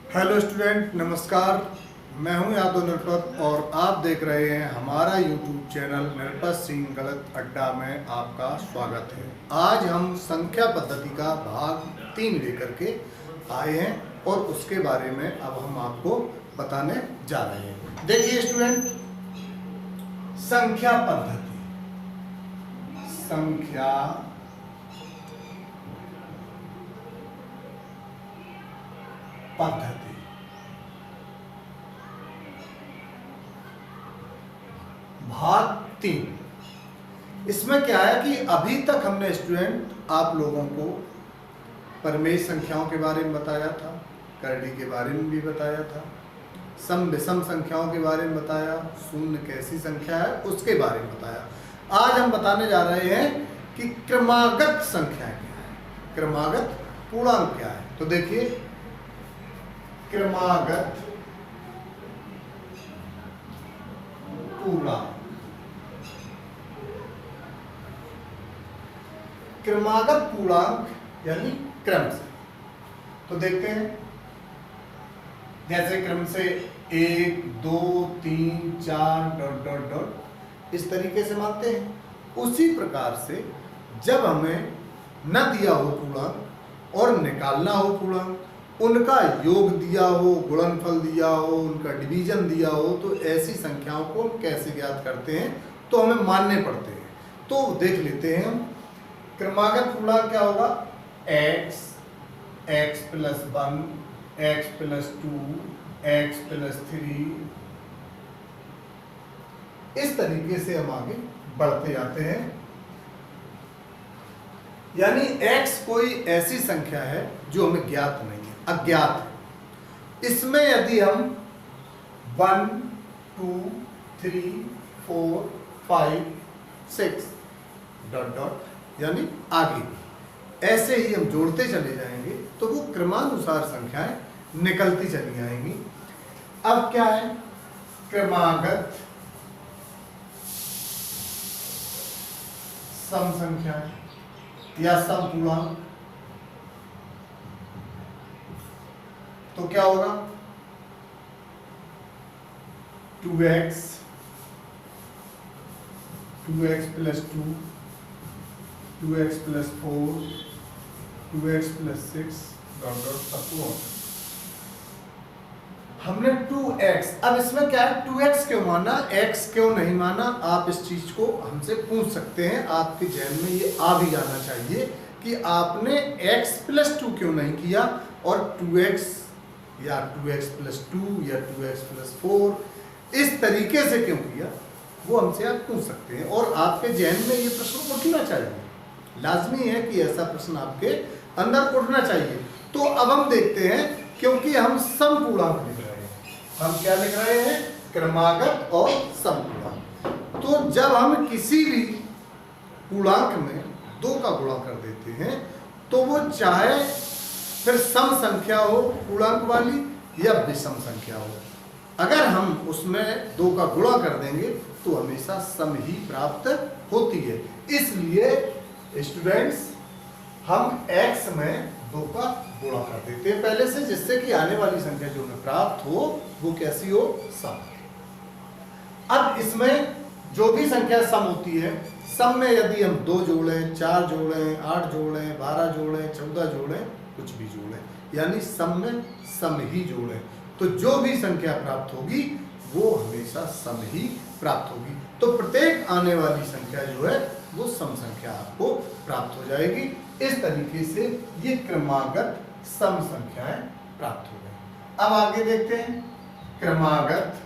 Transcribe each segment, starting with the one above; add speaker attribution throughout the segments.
Speaker 1: Hello student, नमस्कार। मैं हूं यादव नरपत और आप देख रहे हैं हमारा यूट्यूब चैनल नरपत सिंह गलत अड्डा में आपका स्वागत है। आज हम संख्या पद्धति का भाग 3 लेकर के आए हैं और उसके बारे में अब हम आपको बताने जा रहे हैं। देखिए स्टूडेंट, संख्या पद्धति, संख्या पद्धति भाग 3। इसमें क्या है कि अभी तक हमने स्टूडेंट आप लोगों को परमेय संख्याओं के बारे में बताया था, करड़ी के बारे में भी बताया था, सम विषम संख्याओं के बारे में बताया, शून्य कैसी संख्या है उसके बारे में बताया। आज हम बताने जा रहे हैं कि क्रमागत संख्या क्या है, क्रमागत पूर्णांक क्या है। तो देखिए, क्रमागत पूर्णांक, क्रमागत पूर्णांक यानी क्रम से। तो देखते हैं, जैसे क्रम से 1, 2, 3, 4 डॉट डॉट डॉट इस तरीके से मानते हैं। उसी प्रकार से जब हमें न दिया हो पूर्णांक और निकालना हो पूर्णांक, उनका योग दिया हो, गुणनफल दिया हो, उनका डिवीजन दिया हो, तो ऐसी संख्याओं को हम कैसे ज्ञात करते हैं, तो हमें मानने पड़ते हैं। तो देख लेते हैं हम। क्रमागत पूर्णांक क्या होगा? x, x plus 1, x plus 2, x plus 3। इस तरीके से हम आगे बढ़ते जाते हैं। यानी x कोई ऐसी संख्या है जो हमें ज्ञात नहीं है, अज्ञात है। इसमें यदि हम 1, 2, 3, 4, 5, 6 डॉट डॉट यानी आगे ऐसे ही हम जोड़ते चले जाएंगे तो वो क्रमानुसार संख्याएं निकलती चली आएंगी। अब क्या है? क्रमागत सम संख्याएं या सम पूर्णांक। तो क्या होगा? 2x, 2x plus 2, 2x plus 4, 2x plus 6 dot dot up to 1। हमने 2x, अब इसमें क्या है, 2x क्यों माना, x क्यों नहीं माना? आप इस चीज को हमसे पूछ सकते हैं। आपके जहन में ये आ भी जाना चाहिए कि आपने x प्लस 2 क्यों नहीं किया और 2x या 2x प्लस 2 या 2x प्लस 4 इस तरीके से क्यों किया, वो हमसे आप पूछ सकते हैं। और आपके जहन में ये प्रश्न उठना चाहिए, लाजमी है कि ऐसा प्रश्न आपके अंदर उठना चाहिए। तो अब हम देखते हैं, क्योंकि हम सम पूर्णांक लिख रहे हैं, हम क्या लिख रहे हैं? क्रमागत और सम पूर्णांक। तो जब हम किसी भी पूर्णांक में 2 का गुणा कर देते हैं तो वो चाहे फिर सम संख्या हो पूर्णांक वाली या विषम संख्या हो, अगर हम उसमें 2 का गुणा कर देंगे तो हमेशा सम ही प्राप्त होती है। इसलिए स्टूडेंट्स, हम x में 2 का गुणा कर देते हैं पहले से, जिससे कि आने वाली संख्या जो हमें प्राप्त हो वो कैसी हो? सम। अब इसमें जो भी संख्या सम होती है, सम में यदि हम 2 जोड़ें, 4 जोड़ें, 8 जोड़ें, 12 जोड़ें, 14 जोड़ें, कुछ भी जोड़ें, यानी सम में सम ही जोड़ें, तो जो भी संख्या प्राप्त होगी वो हमेशा सम ही प्राप्त होगी। तो प्रत्येक आने वाली संख्या जो है वो सम संख्या आपको प्राप्त हो जाएगी। इस तरीके से ये क्रमागत सम संख्याएं प्राप्त हो गई। अब आगे देखते हैं, क्रमागत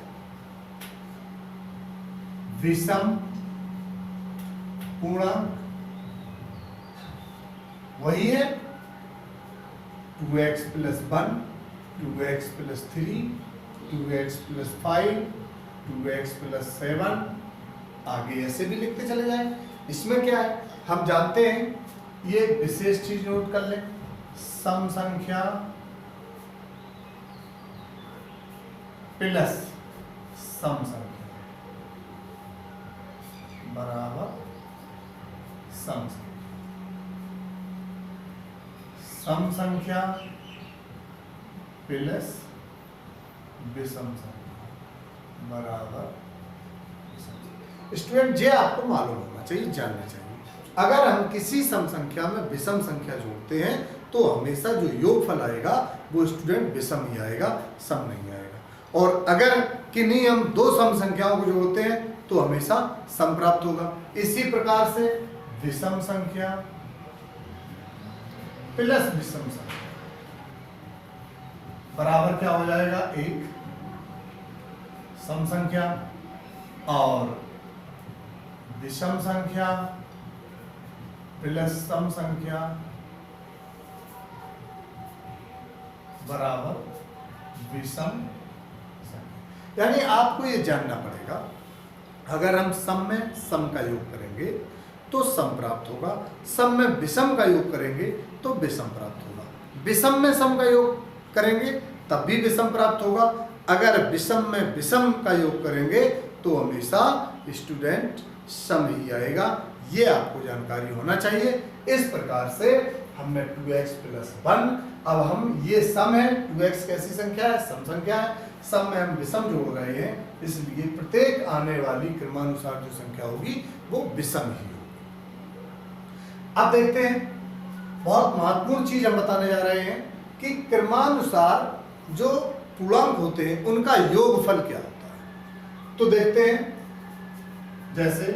Speaker 1: विषम पूर्णांक। वही है 2x plus 1, 2x plus 3, 2x plus 5, 2x plus 7, आगे ऐसे भी लिखते चले जाएं। इसमें क्या है, हम जानते हैं, ये विशेष चीज नोट कर लें, सम संख्या प्लस सम संख्या बराबर सम संख्या। सम संख्या प्लस विषम संख्या बराबर स्टूडेंट, ये आपको मालूम होना चाहिए, जानना चाहिए। अगर हम किसी सम संख्या में विषम संख्या जोड़ते हैं तो हमेशा जो योगफल आएगा वो स्टूडेंट विषम ही आएगा, सम नहीं आएगा। और अगर किन्हीं हम दो सम संख्याओं को जोड़ते हैं तो हमेशा सम प्राप्त होगा। इसी प्रकार से विषम संख्या प्लस विषम संख्या बराबर क्या हो जाएगा, एक सम संख्या, और विषम संख्या प्लस सम संख्या बराबर विषम संख्या। यानी आपको ये जानना पड़ेगा, अगर हम सम में सम का योग करेंगे तो सम प्राप्त होगा, सम में विषम का योग करेंगे तो विषम प्राप्त होगा, विषम में सम का योग करेंगे तब भी विषम प्राप्त होगा, अगर विषम में विषम का योग करेंगे तो हमेशा स्टूडेंट सम ही आएगा। ये आपको जानकारी होना चाहिए। इस प्रकार से हमने 2x प्लस 1, अब हम ये सम है, 2x कैसी संख्या है, सम संख्या है, सम में हम विषम जोड़ रहे हैं, इसलिए प्रत्येक आने वाली क्रमानुसार जो संख्या होगी वो विषम ही होगी। अब देखते हैं, बहुत महत्वपूर्ण चीज हम बताने जा रहे हैं कि क्रमानुसार जो पूर्णांक होते हैं उनका योगफल क्या होता है। तो देखते हैं, जैसे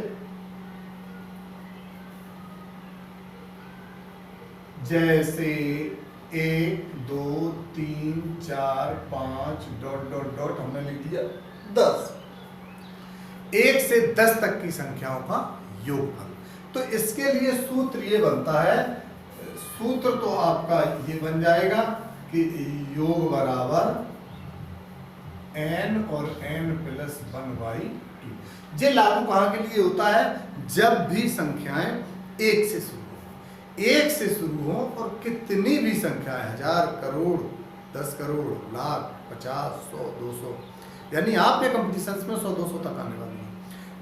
Speaker 1: 1 2 3 4 5 डॉट डॉट डॉट हमने लिख दिया 10, 1 से 10 तक की संख्याओं का योगफल। तो इसके लिए सूत्र ये बनता है, सूत्र तो आपका ये बन जाएगा कि योग बराबर n और n प्लस 1/2। ये लागू कहाँ के लिए होता है, जब भी संख्याएं 1 से शुरू हो, 1 से शुरू हो और कितनी भी संख्याएं, 1000 करोड़ 10 करोड़ लाख 50 100 200, यानी आपके कंपटीशन में 100 200 तक आने वाली है,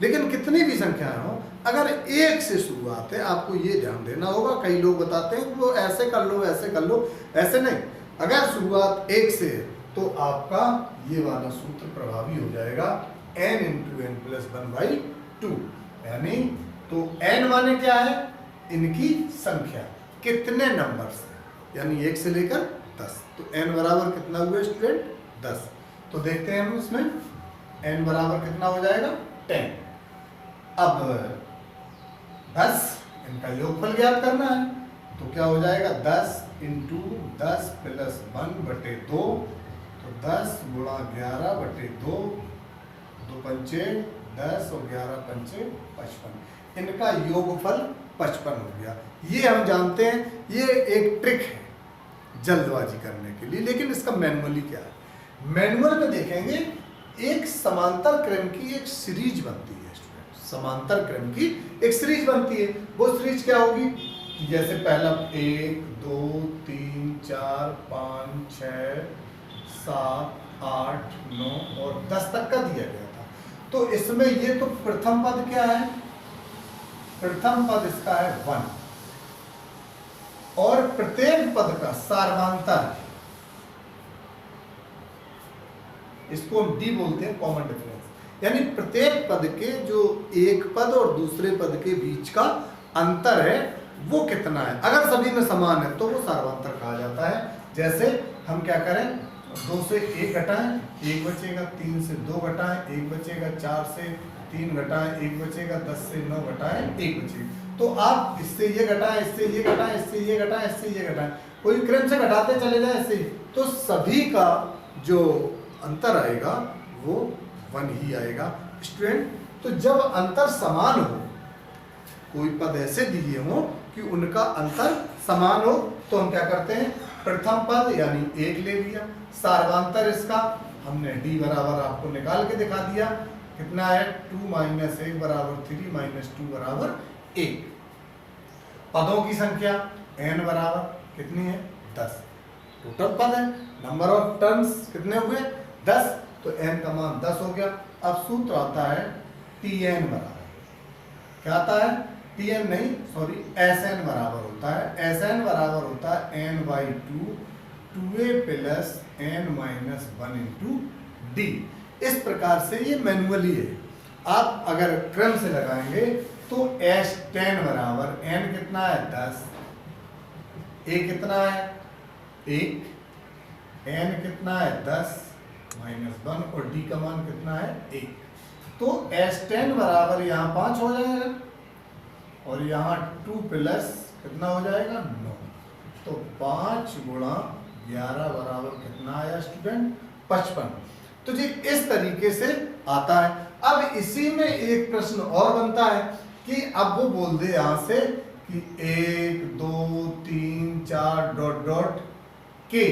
Speaker 1: लेकिन कितनी भी संख्याएं हो, अगर 1 से शुरुआत है, आपको ये ध्यान देना होगा। कई लोग बताते हैं कि वो ऐसे कर लो ऐसे कर लो, ऐसे नहीं, अगर शुरुआत 1 से तो आपका ये वाला सूत्र प्रभावी हो जाएगा, n × n + 1/2। यानी तो n माने क्या है, इनकी संख्या, कितने नंबर्स है, यानी 1 से लेकर 10, तो n बराबर कितना हुआ स्टूडेंट, 10। तो देखते हैं हम इसमें n बराबर कितना हो जाएगा, 10। अब 10 इनका योगफल ज्ञात करना है, तो क्या हो जाएगा, 10 × 10 + 1/2, तो 10 × 11/2, 2 पंचे 10 और 11 पंचे 55, इनका योगफल 55 हो गया। ये हम जानते हैं, ये एक ट्रिक है जल्दबाजी करने के लिए, लेकिन इसका मैनुअली क्या है, मैनुअल में देखेंगे एक समांतर क्रम की एक सीरीज बनती है स्टूडेंट, समांतर क्रम की एक सीरीज बनती है। वो सीरीज क्या होगी, जैसे पहला 1 2 3 4 5 6 7 8 9 और 10 तक का दिया गया था। तो इसमें ये तो प्रथम पद क्या है, प्रथम पद इसका है 1, और प्रत्येक पद का सार्वधातर, इसको हम डी बोलते हैं, कॉमन डिफरेंस, यानी प्रत्येक पद के जो एक पद और दूसरे पद के बीच का अंतर है वो कितना है। अगर सभी में समान है तो वो सार्वधातर कहा जाता है। जैसे हम क्या करें, 2 से 1 घटाएं, 1 बचेगा, 3 से 2 घटाएं, 1 बचेगा, 4 से 3 घटाएं, 1 बचेगा, 10 से 9 घटाएं, 1 बचेगा। तो आप इससे ये घटाएं, इससे ये घटाएं, इससे ये घटाएं, इससे ये घटाएं, कोई क्रम से घटाते चले जाए ऐसे ही, तो सभी का जो अंतर आएगा वो 1 ही आएगा स्टूडेंट। तो जब अंतर समान हो, कोई पद ऐसे दिए हों कि उनका अंतर समान हो, तो हम क्या करते हैं, प्रथम पद यानी 1 ले लिया, सार्वधातर इसका हमने d बराबर आपको निकाल के दिखा दिया, कितना है, 2 - 1 = 3 - 2 = 1। पदों की संख्या n बराबर कितनी है, 10, टोटल पद है, नंबर ऑफ टर्म्स कितने हुए, 10, तो n का मान 10 हो गया। अब सूत्र आता है Tn बराबर, क्या आता है, Tn नहीं सॉरी Sn बराबर होता है, Sn बराबर होता है n/2 2a + n - 1 × डी। इस प्रकार से ये मैनुअली है। आप अगर क्रम से लगाएंगे तो S10 बराबर n कितना है 10, a कितना है 1, n कितना है 10 -1 और d का मान कितना है 1। तो S10 बराबर यहाँ 5 हो जाएगा और यहाँ 2 प्लस कितना हो जाएगा 9। तो 5 गुणा 11 बराबर कितना आया स्टूडेंट 55। तो जी इस तरीके से आता है। अब इसी में एक प्रश्न और बनता है कि अब वो बोल दे यहां से कि 1 2 3 4 डॉट डॉट के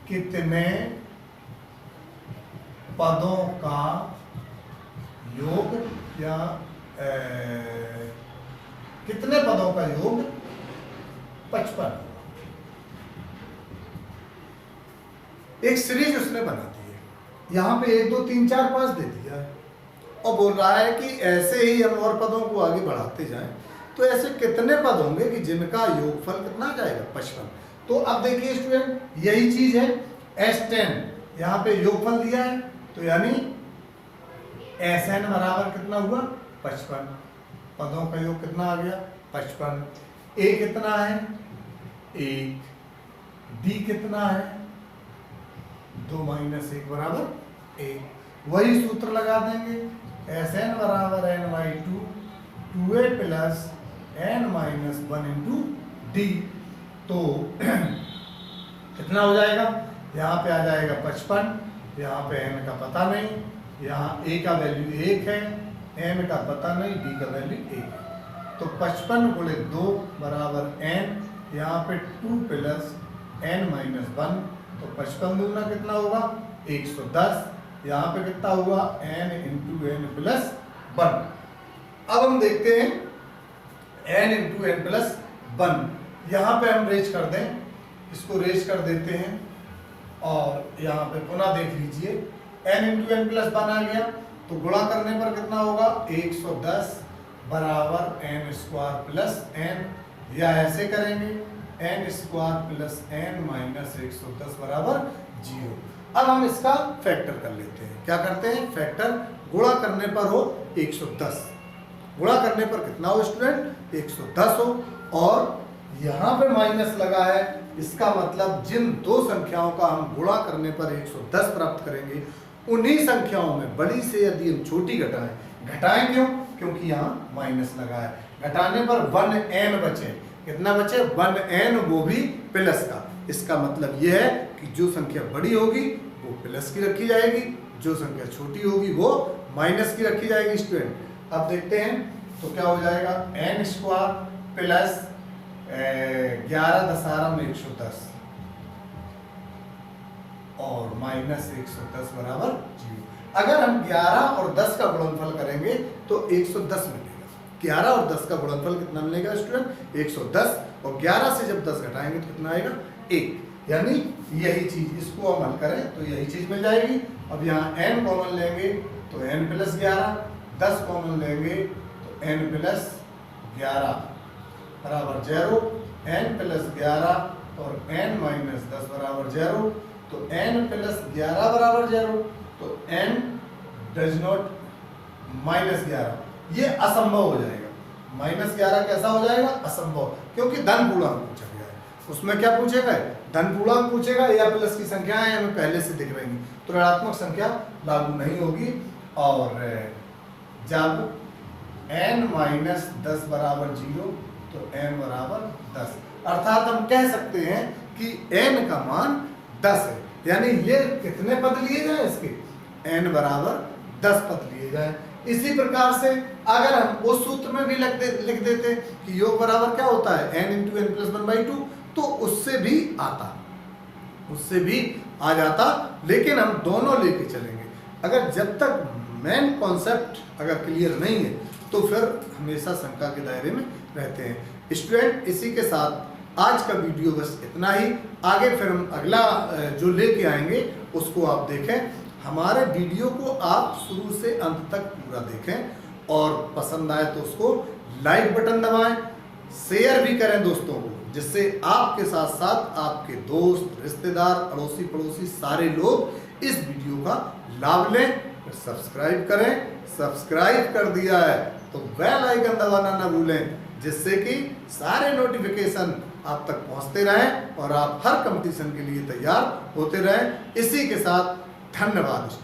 Speaker 1: कितने पदों का योग या कितने पदों का योग 55। एक सीरीज उसने बना दी है, यहाँ पे 1 2 3 4 5 दे दिया है और बोल रहा है कि ऐसे ही हम और पदों को आगे बढ़ाते जाएं तो ऐसे कितने पद होंगे कि जिनका योगफल कितना आ जाएगा 55। तो अब देखिए स्टूडेंट यही चीज है S10 यहाँ पे योगफल दिया है तो यानी SN बराबर कितना हुआ 55। पदों का योग कितना आ गया 55। A कितना है 1, D कितना है 2 - 1 बराबर 1। वही सूत्र लगा देंगे Sn बराबर n/2 2a plus n - 1 into D. तो कितना हो जाएगा, यहाँ पे आ जाएगा 55, यहाँ पे n का पता नहीं, यहाँ a का वैल्यू 1 है, n का पता नहीं, d का वैल्यू 1 है। तो 55 गुणे 2 बराबर n, यहाँ पे 2 प्लस n - 1, तो 55 दूना कितना होगा 110। यहाँ पे कितना हुआ n इंटू n प्लस 1। अब हम देखते हैं n इंटू n प्लस 1, यहाँ पे हम रेज कर दें, इसको रेज कर देते हैं और यहाँ पे पुनः देख लीजिए n इंटू n प्लस 1 आ गया तो गुणा करने पर कितना होगा 110 बराबर n स्क्वायर प्लस n, या ऐसे करेंगे n square plus n minus 110 बराबर 0। अब हम इसका फैक्टर कर लेते हैं। क्या करते हैं फैक्टर, गुणा करने पर हो 110, गुणा करने पर कितना हो स्टूडेंट 110 हो, और यहाँ पे माइनस लगा है, इसका मतलब जिन दो संख्याओं का हम गुणा करने पर 110 प्राप्त करेंगे उन्हीं संख्याओं में बड़ी से यदि हम छोटी घटाएं, घटाएं क्यों, क्योंकि यहाँ माइनस लगा है, घटाने पर 1n बचे, कितना बचे 1n, वो भी प्लस का। इसका मतलब यह है कि जो संख्या बड़ी होगी वो प्लस की रखी जाएगी, जो संख्या छोटी होगी वो माइनस की रखी जाएगी स्टूडेंट। अब देखते हैं तो क्या हो जाएगा n स्क्वायर प्लस 11 दशहरा में 110 और माइनस 110 बराबर 0। अगर हम 11 और 10 का गुणनफल करेंगे तो 110 मिलेगा। 11 और 10 का गुणनफल कितना मिलेगा स्टूडेंट 110, और 11 से जब 10 घटाएंगे तो कितना आएगा 1, यानी यही चीज, इसको हम हल करें तो यही चीज मिल जाएगी। अब यहाँ n कॉमन लेंगे तो n प्लस 11, 10 कॉमन लेंगे तो n प्लस 11 बराबर 0, n प्लस 11 और n माइनस 10 बराबर 0, तो n प्लस 11 बराबर 0, तो n डज नॉट माइनस 11, ये असंभव हो जाएगा। माइनस 11 कैसा हो जाएगा असंभव, क्योंकि धन पूर्णांक पूछा गया है। उसमें क्या पूछेगा धन पूर्णांक पूछेगा या प्लस की संख्याएं हमें पहले से दिख रही, तो ऋणात्मक संख्या लागू नहीं होगी। और जब n माइनस 10 बराबर 0 तो n बराबर 10, अर्थात हम कह सकते हैं कि n का मान 10 है, यानी ये कितने पद लिए जाए इसके n बराबर 10 पद लिए जाए। इसी प्रकार से अगर हम उस सूत्र में भी लिख देते कि योग बराबर क्या होता है n इंटू n प्लस 1/2, तो उससे भी आता, उससे भी आ जाता, लेकिन हम दोनों लेके चलेंगे। अगर जब तक मेन कॉन्सेप्ट अगर क्लियर नहीं है तो फिर हमेशा शंका के दायरे में रहते हैं। स्टूडेंट इसी के साथ आज का वीडियो बस इतना ही, आगे फिर हम अगला जो लेके आएंगे उसको आप देखें। हमारे वीडियो को आप शुरू से अंत तक पूरा देखें और पसंद आए तो उसको लाइक बटन दबाएं, शेयर भी करें दोस्तों को। जिससे आपके साथ साथ आपके दोस्त, रिश्तेदार, अड़ोसी पड़ोसी सारे लोग इस वीडियो का लाभ लें। सब्सक्राइब करें, सब्सक्राइब कर दिया है तो बेल आइकन दबाना ना भूलें, जिससे कि सारे नोटिफिकेशन आप तक पहुंचते रहें और आप हर कंपटीशन के लिए तैयार होते रहें। इसी के साथ धन्यवाद।